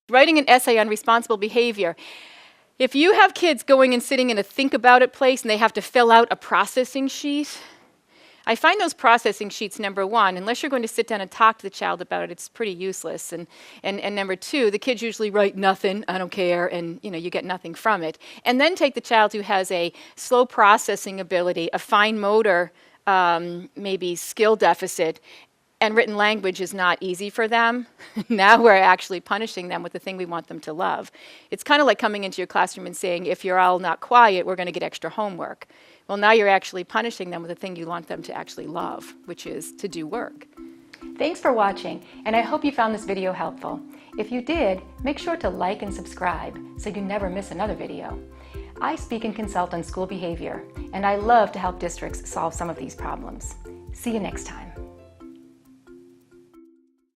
Writing an essay on responsible behavior. If you have kids going and sitting in a think about it place and they have to fill out a processing sheet, I find those processing sheets, number one, unless you're going to sit down and talk to the child about it, it's pretty useless. And number two, the kids usually write nothing, I don't care, and you get nothing from it. And then take the child who has a slow processing ability, a fine motor, maybe skill deficit, and written language is not easy for them. Now we're actually punishing them with the thing we want them to love. It's kind of like coming into your classroom and saying, if you're all not quiet, we're going to get extra homework. Well, now you're actually punishing them with the thing you want them to actually love, which is to do work. Thanks for watching, and I hope you found this video helpful. If you did, make sure to like and subscribe so you never miss another video. I speak and consult on school behavior, and I love to help districts solve some of these problems. See you next time.